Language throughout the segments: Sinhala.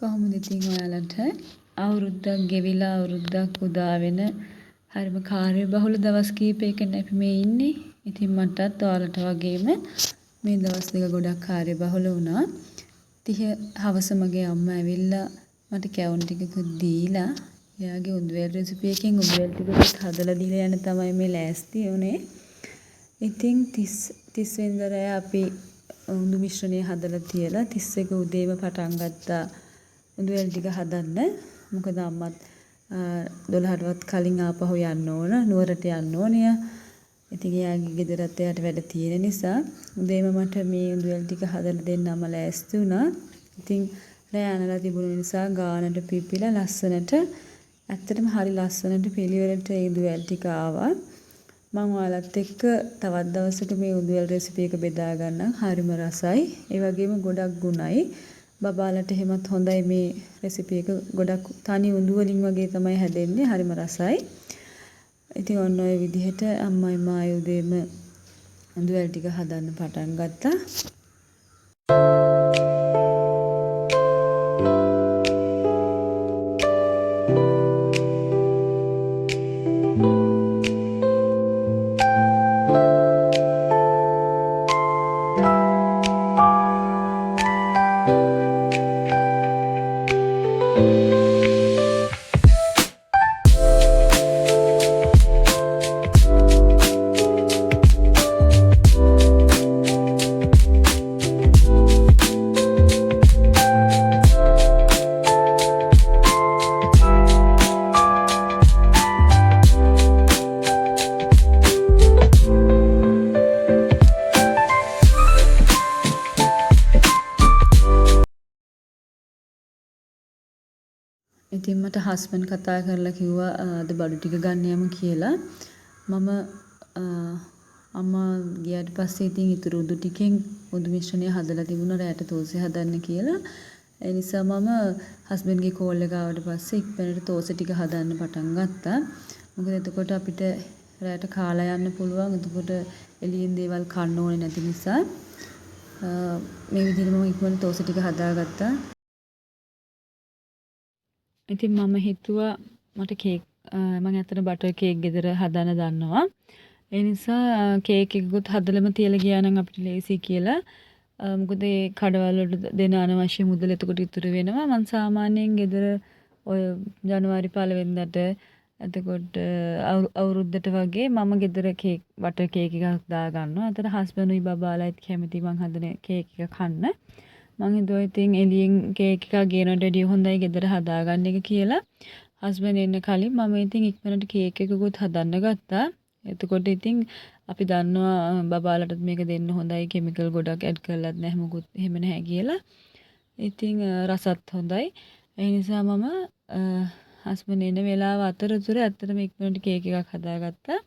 කොහොමද ඉතින් ඔයාලට අවුරුද්දක් ගෙවිලා අවුරුද්දක් උදා වෙන හරිම කාර්යබහුල දවස් කීපයකින් අපි මේ ඉන්නේ. ඉතින් මටත් ඔයාලට වගේම මේ දවස් දෙක ගොඩක් කාර්යබහුල වුණා. හවස මගේ අම්මා ඇවිල්ලා මට කැවුම් ටිකකුත් දීලා එයාගේ උඳුවැල් රෙසිපි එකෙන් උඳුවැල් ටිකකුත් හදලා දීලා යන තමයි මේ ලෑස්ති උනේ. ඉතින් 30 වෙනිදා රෑ අපි උඳු මිශ්‍රණය හදලා තියලා 31 උදේම පටන් ගත්තා උඳුවැල් ටික හදන්න. මොකද අම්මත් 12ටවත් කලින් ආපහු යන්න ඕන නුවරට යන්න ඕනේ. ඉතින් එයාගේ ගෙදරත් එයාට වැඩ තියෙන නිසා උදේම මට මේ උඳුවැල් ටික හදලා දෙන්නම ලෑස්ති වුණා. ඉතින් රෑ අනලා තිබුණ නිසා ගානට පිපිලා ලස්සනට ඇත්තටම හරි ලස්සනට පිළිවෙලට ඒ උඳුවැල් ටික ආවා. මම ඔයාලත් එක්ක තවත් දවසක මේ උඳුවැල් රෙසිපි එක බෙදා ගන්නම්. හරිම රසයි. ඒ වගේම ගොඩක් ගුණයි. බබාලට එහෙමත් හොඳයි මේ රෙසිපි එක. ගොඩක් තනි උඳු වලින් වගේ තමයි හැදෙන්නේ. හරිම රසයි. ඉතින් ඔන්න ඔය විදිහට අම්මයි මායි උදේම උඳුවැල් ටික හදන්න පටන් ගත්තා. ඉතින් මට හස්බන්ඩ් කතා කරලා කිව්වා අද බඩු ටික ගන්න යමු කියලා. මම අම්මා ගියාට පස්සේ ඉතින් ඉතුරු උඳු ටිකෙන් උඳු මිශ්‍රණය හදලා තිබුණා රැට තෝසෙ හදන්න කියලා. ඒ නිසා මම හස්බන්ඩ්ගේ කෝල් එක ආවට පස්සේ ඉක්මනට තෝසෙ ටික හදන්න පටන් ගත්තා. මොකද එතකොට අපිට රැට කාලා යන්න පුළුවන්. එතකොට එළියෙන් දේවල් කන්න ඕනේ නැති නිසා මේ විදිහට මම ඉක්මනට තෝසෙ ටික හදාගත්තා. ඉතින් මම හිතුවා මට කේක් මම ඇත්තට බටර් කේක් ගෙදර හදන්න දන්නවා. ඒ නිසා කේක් එකකුත් හදලම තියලා ගියා නම් අපිට ලේසි කියලා. මොකද ඒ කඩවල වලට දෙන අනවශ්‍ය මුදල් එතකොට ඉතුරු වෙනවා. මම සාමාන්‍යයෙන් ගෙදර ඔය ජනවාරි 1 වෙනිදාට එතකොට අවුරුද්දට වගේ මම ගෙදර කේක් බටර් කේක් එකක් දා ගන්නවා. අතට හස්බන්ඩ් උයි බබාලාත් කැමති මං හදන කේක් එක කන්න. මං හිතුවා ඉතින් එළියෙන් කේක් එකක් ගේනට වැඩිය හොඳයි ගෙදර හදාගන්න එක කියලා. හස්බන්ඩ් එන්න කලින් මම ඉතින් ඉක්මනට කේක් එකකුත් හදන්න ගත්තා. එතකොට ඉතින් අපි දන්නවා බබාලටත් මේක දෙන්න හොඳයි කිමිකල් ගොඩක් ඇඩ් කරලත් නැහැ මොකුත් එහෙම නැහැ කියලා. ඉතින් රසත් හොඳයි. ඒ නිසා මම හස්බන්ඩ් එන වෙලාව අතරතුර ඇත්තටම ඉක්මනට කේක් එකක් හදාගත්තා.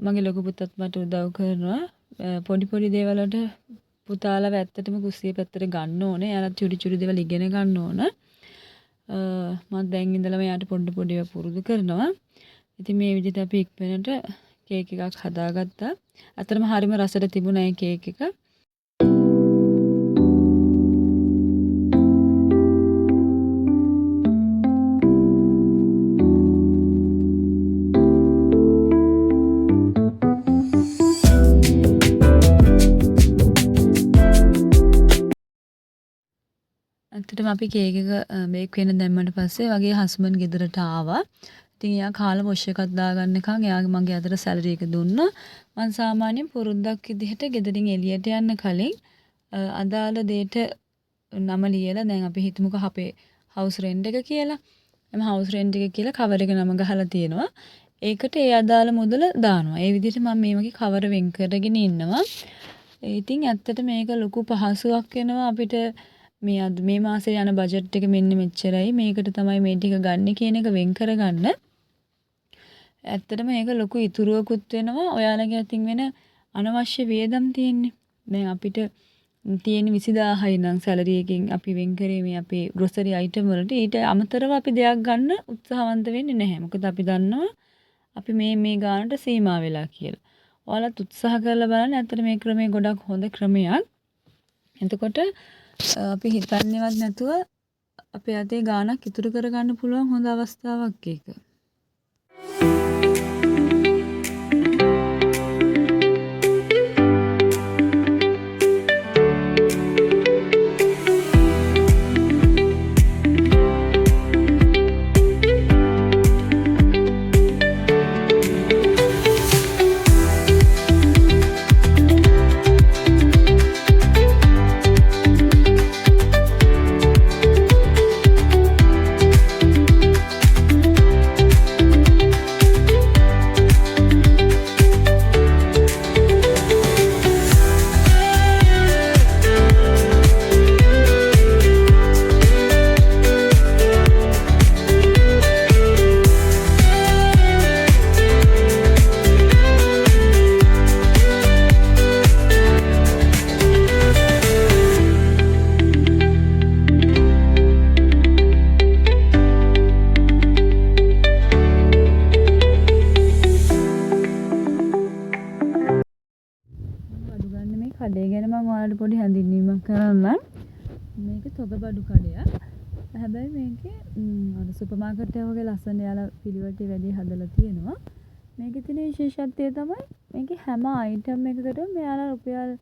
මගේ ලොකු පුතත් මට උදව් කරනවා. පොඩි පොඩි දේවල් වලට පුතාලව ඇත්තටම කුස්සිය පැත්තට ගන්න ඕනේ. එයාලා චුටි චුටි දේවල් ඉගෙන ගන්න ඕන. මම දැන් ඉඳලම එයාට පොඩ පොඩිව පුරුදු කරනවා. ඉතින් මේ විදිහට අපි ඉක්මනට කේක් එකක් හදාගත්තා. අතරම හරිම රසට තිබුණා ඒ කේක් එක. ඇත්තටම අපි කේක් එක බේක් වෙන දැම්මට පස්සේ වගේ හස්බන්ඩ් ගෙදරට ආවා. ඉතින් එයා කාලා වොෂ් එකක් දාගන්නකම් එයාගේ මගේ අතට සැලරි එක දුන්නා. මම සාමාන්‍යයෙන් පුරුද්දක් විදිහට ගෙදරින් එළියට යන්න කලින් අදාළ දෙයට නම ලියලා දැන් අපි හිතමුකෝ අපේ හවුස් රෙන්ට් එක කියලා. එම හවුස් රෙන්ට් එක කියලා කවර් එක නම ගහලා තියෙනවා. ඒකට ඒ අදාළ මුදල දානවා. ඒ විදිහට මම මේ වගේ කවර වෙන් කරගෙන ඉන්නවා. ඉතින් ඇත්තට මේක ලොකු පහසුවක් වෙනවා අපිට මේ මාසේ යන බජට් එක මෙන්න මෙච්චරයි මේකට තමයි මේ ටික ගන්න කියන එක වෙන් කරගන්න. ඇත්තටම මේක ලොකු ඉතුරුවකුත් වෙනවා. ඔයාලගේ අතින් වෙන අනවශ්‍ය වියදම් තියෙන්නේ. දැන් අපිට තියෙන 20000යි නම් සැලරි එකෙන් අපි වෙන් කරේ මේ අපේ ග්‍රොසරි අයිටම් වලට. ඊට අමතරව අපි දෙයක් ගන්න උත්සාහවන්ත වෙන්නේ නැහැ. මොකද අපි දන්නවා අපි මේ ගානට සීමා වෙලා කියලා. ඔයාලත් උත්සාහ කරලා බලන්න. ඇත්තට මේ ක්‍රමය ගොඩක් හොඳ ක්‍රමයක්. එතකොට අපි හිතන්නේවත් නැතුව අපේ අතේ ගාණක් ඉතුරු කරගන්න පුළුවන් හොඳ අවස්ථාවක් ඒක. කඩේ ගැන මම ඔයාලට පොඩි හැඳින්වීමක් කරන්නම්. මේක තොග බඩු කඩයක්. හැබැයි මේකේ අර සුපර් මාකට් එක වගේ ලස්සන යාලා පිළිවෙලට වැඩි හදලා තියෙනවා. මේකේ තියෙන විශේෂත්වය තමයි මේකේ හැම අයිටම් එකකටම මෙයාලා රුපියල්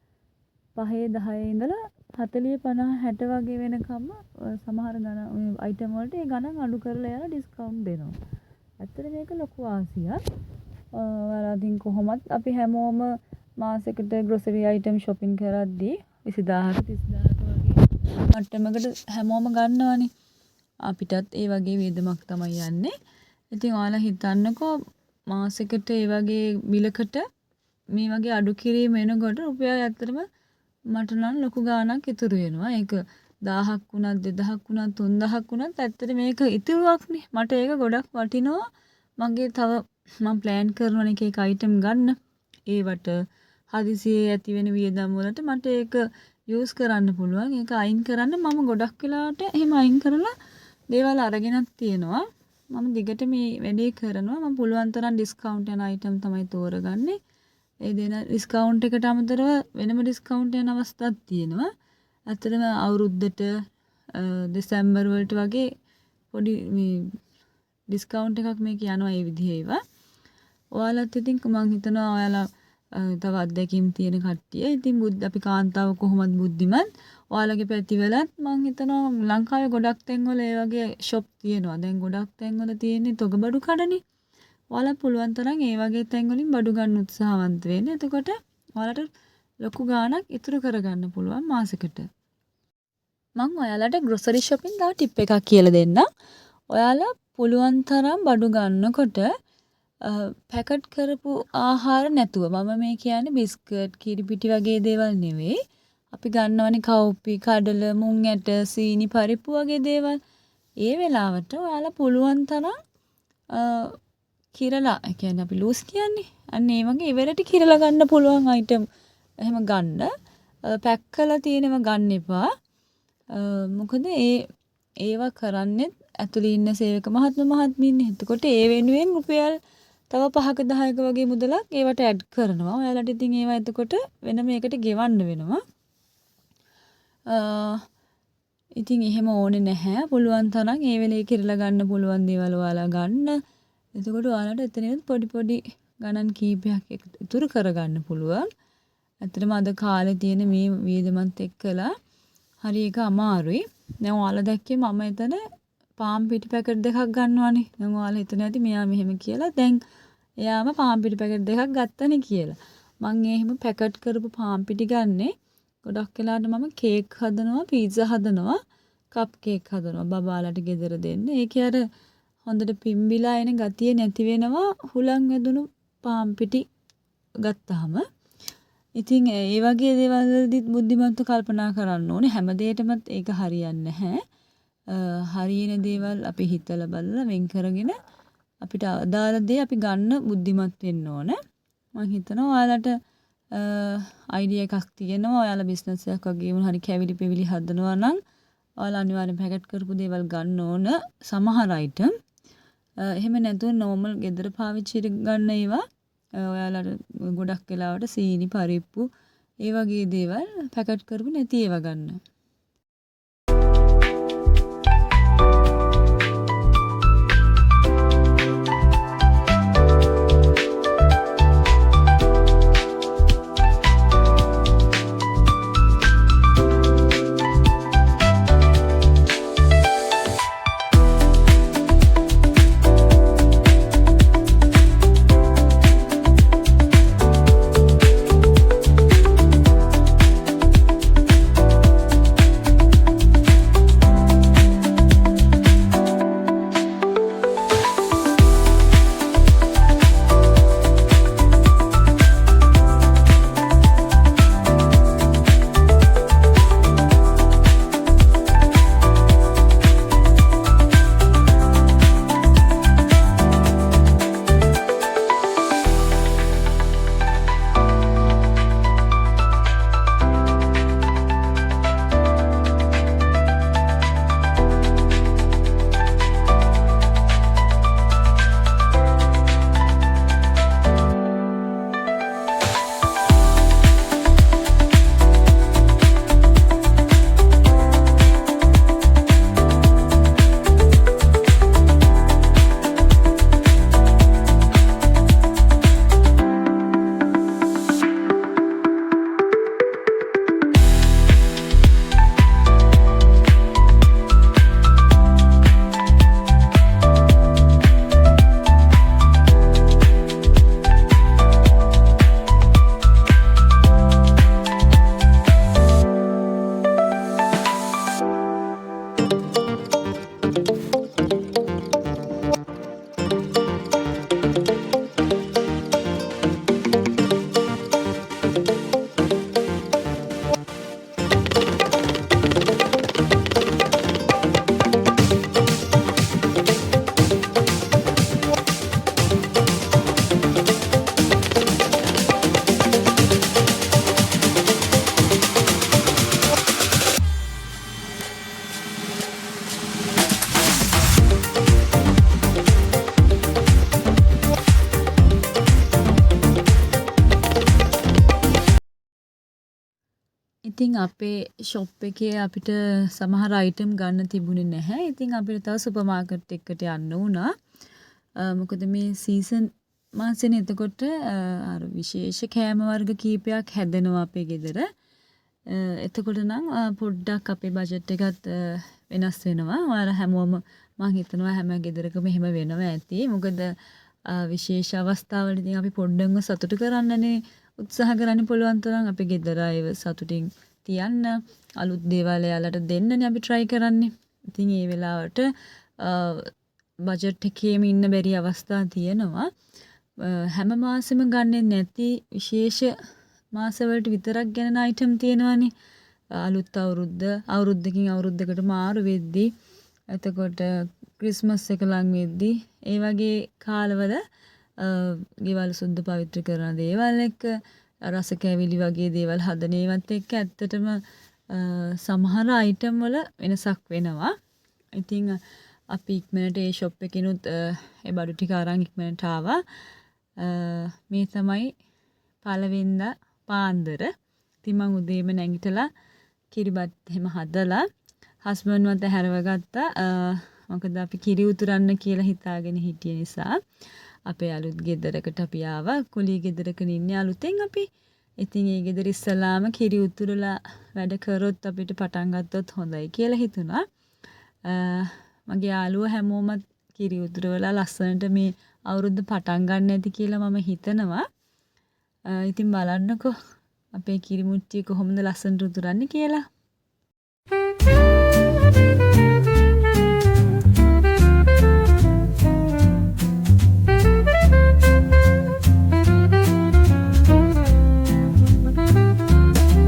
5 10 ඉඳලා 40 50 60 වගේ වෙනකම්ම සමහර ගණන් අයිටම් වලට ඒ ගණන් අඩු කරලා යාලා ඩිස්කවුන්ට් දෙනවා. ඇත්තට මේක ලොකු වාසියක්. ඔයාලා ඉතින් කොහොමත් අපි හැමෝම මාසෙකට ග්‍රොසරි අයිටම් shopping කරද්දී 20000ක 30000ක වගේ මට්ටමකට හැමෝම ගන්නවනේ. අපිටත් ඒ වගේ වියදමක් තමයි යන්නේ. ඉතින් ඔයාලා හිතන්නකෝ මාසෙකට ඒ වගේ බිලකට මේ වගේ අඩු කිරීම එනකොට රුපියල් ඇත්තටම මට නම් ලොකු ගාණක් ඉතුරු වෙනවා. ඒක 1000ක් වුණත් 2000ක් වුණත් 3000ක් වුණත් ඇත්තට මේක ඉතුරුවක්නේ. මට ඒක ගොඩක් වටිනවා. මගේ තව මම ප්ලෑන් කරනවා එක අයිටම් ගන්න. ඒවට හදිසියේ ඇති වෙන වියදම් වලට මට ඒක යූස් කරන්න පුළුවන්. ඒක අයින් කරන්න මම ගොඩක් වෙලාවට එහෙම අයින් කරලා දේවල් අරගෙනත් තියෙනවා. මම දිගට මේ වැඩේ කරනවා. මම පුළුවන් තරම් ඩිස්කවුන්ට් යන අයිටම් තමයි තෝරගන්නේ. ඒ දෙන ඩිස්කවුන්ට් එකට අමතරව වෙනම ඩිස්කවුන්ට් යන අවස්ථාවක් තියෙනවා. ඇත්තටම අවුරුද්දට දෙසැම්බර් වලට වගේ පොඩි මේ ඩිස්කවුන්ට් එකක් මේක යනවා ඒ විදිහේ ඒවා. ඔයාලත් ඉතින් මම හිතනවා ඔයාලා තව අත්දැකීම් තියෙන කට්ටිය. ඉතින් අපි කාන්තාව කොහොමද බුද්ධිමත්. ඔයාලගේ පැතිවලත් මම හිතනවා ලංකාවේ ගොඩක් තැන්වල ඒ වගේ ෂොප් තියෙනවා. දැන් ගොඩක් තැන්වල තියෙන්නේ තොග බඩු කඩනේ. ඔයාලා පුළුවන් තරම් ඒ වගේ තැන් වලින් බඩු ගන්න උත්සාහවන්ත වෙන්න. එතකොට ඔයාලට ලොකු ගාණක් ඉතුරු කරගන්න පුළුවන් මාසෙකට. මම ඔයාලට ග්‍රොසරි shopping තව ටිප් එකක් කියලා දෙන්නම්. ඔයාලා පුළුවන් තරම් බඩු ගන්නකොට පැකට් කරපු ආහාර නැතුව මම මේ කියන්නේ බිස්කට් කිරිපිටි වගේ දේවල් නෙවෙයි. අපි ගන්නවනේ කව්පි, කඩල, මුං ඇට, සීනි පරිප්පු වගේ දේවල්. ඒ වෙලාවට ඔයාලා පුළුවන් තරම් කිරලා, ඒ කියන්නේ අපි ලූස් කියන්නේ. අන්න ඒ වගේ ඉවරට කිරලා ගන්න පුළුවන් අයිටම් එහෙම ගන්න. පැක් කරලා තියෙනව ගන්න එපා. මොකද ඒවා කරන්නේ ඇතුළේ ඉන්න සේවක මහත්මීන්නේ. එතකොට ඒ වෙනුවෙන් රුපියල් තව 5ක 10ක වගේ මුදලක් ඒවට ඇඩ් කරනවා. ඔයාලට ඉතින් ඒවා එතකොට වෙන මේකට ගෙවන්න වෙනවා. ඉතින් එහෙම ඕනේ නැහැ. පුළුවන් තරම් ඒ වෙලේ කිරලා ගන්න පුළුවන් දේවල් ඔයාලා ගන්න. එතකොට ඔයාලට එතනින් පොඩි පොඩි ගණන් කීපයක් ඉතුරු කරගන්න පුළුවන්. ඇත්තටම අද කාලේ තියෙන මේ වියදමත් එක්කලා හරි ඒක අමාරුයි. දැන් ඔයාලා දැක්කේ මම එතන පාන් පිටි පැකට් දෙකක් ගන්නවානේ. දැන් ඔයාලා හිතනවා ඇති මෙයා මෙහෙම කියලා. දැන් එයාම පාන් පිටි පැකට් දෙකක් ගත්තනේ කියලා. මම එහෙම පැකට් කරපු පාන් පිටි ගන්නේ ගොඩක් වෙලාවට මම කේක් හදනවා, පීට්සා හදනවා, කප් කේක් හදනවා බබාලට ගෙදර දෙන්න. ඒකේ අර හොඳට පිම්බිලා එන ගතිය නැති වෙනවා හුලං වැදුණු පාන් පිටි ගත්තාම. ඉතින් ඒ වගේ දේවල් වලදීත් බුද්ධිමත්ව කල්පනා කරන්න ඕනේ. හැම දෙයකටමත් ඒක හරියන්නේ නැහැ. හරියන දේවල් අපි හිතලා බලලා වෙන් කරගෙන අපිට අදාළ දේ අපි ගන්න බුද්ධිමත් වෙන්න ඕන. මම හිතනවා ඔයාලට අයිඩියා එකක් තියෙනවා. ඔයාලා බිස්නස් එකක් වගේ මොන හරි කැවිලි පෙවිලි හදනවා නම් ඔයාලා අනිවාර්යෙන් පැකට් කරපු දේවල් ගන්න ඕන. සමහර අයිටම් එහෙම නැතුව නෝමල් ගෙදර පාවිච්චි ගන්න ඒවා ඔයාලට ගොඩක් වෙලාවට සීනි පරිප්පු ඒ වගේ දේවල් පැකට් කරපු නැති ඒවා ගන්න. ඉතින් අපේ ෂොප් එකේ අපිට සමහර අයිටම් ගන්න තිබුණේ නැහැ. ඉතින් අපිට තව සුපර් මාකට් එකකට යන්න වුණා. මොකද මේ සීසන් මාසෙනේ එතකොට අර විශේෂ කෑම වර්ග කීපයක් හැදෙනවා අපේ ගෙදර. එතකොට නම් පොඩ්ඩක් අපේ බජට් එකත් වෙනස් වෙනවා. ඔයාලා හැමෝම මම හිතනවා හැම ගෙදරකම එහෙම වෙනවා ඇති. මොකද විශේෂ අවස්ථාවලදී අපි පොඩ්ඩක්ම සතුටු කරන්නනේ උත්සාහ කරන්න පුළුවන් තරම් අපේ ගෙදර අයව සතුටින් තියන්න අලුත් දේවල් එයාලට දෙන්නනේ අපි try කරන්නේ. ඉතින් ඒ වෙලාවට බජට් එකේම ඉන්න බැරි අවස්ථා තියෙනවා. හැම මාසෙම ගන්නෙ නැති විශේෂ මාසවලට විතරක් ගණන අයිටම් තියෙනවානේ. අලුත් අවුරුද්දකින් අවුරුද්දකට මාරු වෙද්දී එතකොට ක්‍රිස්මස් එක ලඟ වෙද්දී ඒ වගේ කාලවල ගෙවල් සුද්ධ පවිත්‍ර කරන දේවල් එක්ක රස කැවිලි වගේ දේවල් හදන ඒවත් එක්ක ඇත්තටම සමහර අයිටම් වල වෙනසක් වෙනවා. ඉතින් අපි ඉක්මනට ඒ ෂොප් එකිනුත් ඒ බඩු ටික අරන් ඉක්මනට ආවා. මේ තමයි පළවෙනිදා පාන්දර. ඉතින් මං උදේම නැගිටලා කිරිබත් එහෙම හදලා හස්බන්ඩ් මත හැරව ගත්තා. මොකද අපි කිරි උතුරන්න කියලා හිතාගෙන හිටිය නිසා අපේ අලුත් ගෙදරකට අපි ආවා. කුලී ගෙදරක ඉන්නේ අලුතෙන් අපි. ඉතින් ඒ ගෙදර ඉස්සලාම කිරි උතුරලා වැඩ කරොත් අපිට පටන් ගත්තොත් හොඳයි කියලා හිතුණා. මගේ යාළුවෝ හැමෝමත් කිරි උතුරවලා ලස්සනට මේ අවුරුද්ද පටන් ගන්න ඇති කියලා මම හිතනවා. ඉතින් බලන්නකෝ අපේ කිරි මුට්ටිය කොහොමද ලස්සනට උතුරන්නේ කියලා.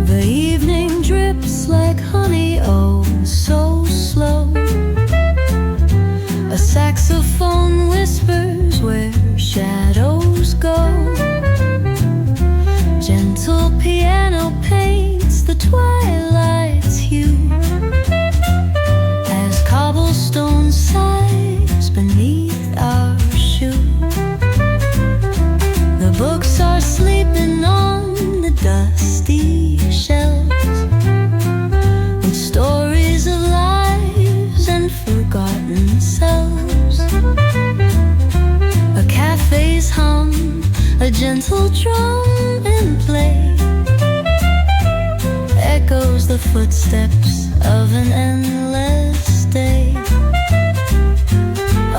The evening drips like honey, oh so slow. A saxophone whispers where shadows go. Gentle piano paints the twilight's hue as cobblestone sighs beneath our shoe. The books are sleeping on the dusty shelves with stories of lives and forgotten selves. A cafe's hum, a gentle drum in play echoes the footsteps of an endless day.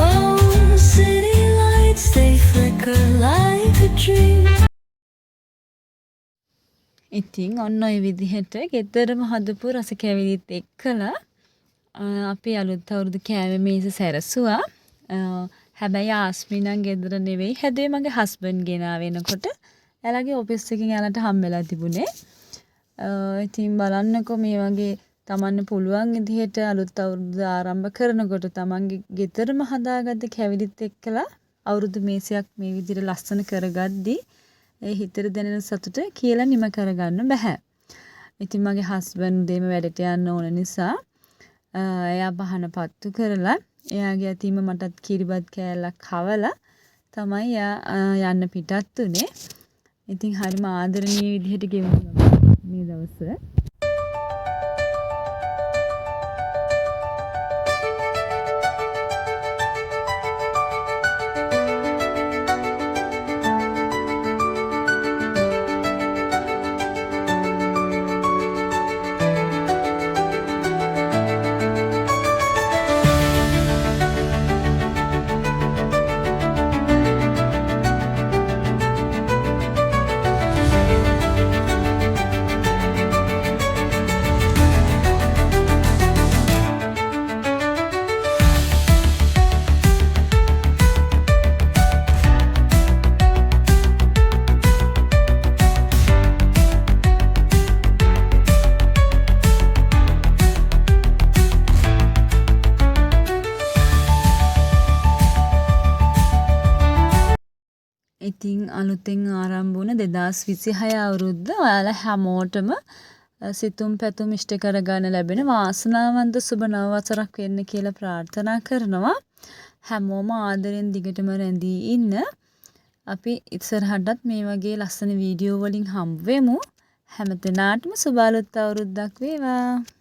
Oh, city lights, they flicker like a dream. ඉතින් ඔන්න ඔය විදිහට ගෙදරම හදපු රස කැවිලිත් එක්කලා අපි අලුත් අවුරුදු කෑම මේස සැරසුවා. හැබැයි ආස්මි නම් ගෙදර නෙවෙයි හැදුවේ මගේ හස්බන්ඩ් ගෙනාව වෙනකොට. එයාලගේ ඔෆිස් එකකින් එයාලට හම්බෙලා තිබුණේ. ඉතින් බලන්නකෝ මේ වගේ තමන්න පුළුවන් විදිහට අලුත් අවුරුද්ද ආරම්භ කරනකොට තමන්ගේ ගෙදරම හදාගත්ත කැවිලිත් එක්කලා අවුරුදු මේසයක් මේ විදිහට ලස්සන කරගද්දී ඒ හිතට දැනෙන සතුට කියලා නිම කරගන්න බෑ. ඉතින් මගේ හස්බන්ඩ් දෙම වැඩට යන්න ඕන නිසා එයා පහන පත්තු කරලා එයාගේ අතින්ම මටත් කිරිබත් කෑල්ලක් කවලා තමයි එයා යන්න පිටත් උනේ. ඉතින් හරිම ආදරණීය විදිහට ගෙවුණා මේ දවස්. ඉතින් අලුතෙන් ආරම්භ වුණ 2026 අවුරුද්ද ඔයාලා හැමෝටම සිතුම් පැතුම් ඉෂ්ට කරගන්න ලැබෙන වාසනාවන්ත සුබ නව වසරක් වෙන්න කියලා ප්‍රාර්ථනා කරනවා. හැමෝම ආදරෙන් දිගටම රැඳී ඉන්න. අපි ඉස්සරහටත් මේ වගේ ලස්සන වීඩියෝ වලින් හම්බ වෙමු. හැමදෙනාටම සුබ අලුත් අවුරුද්දක් වේවා.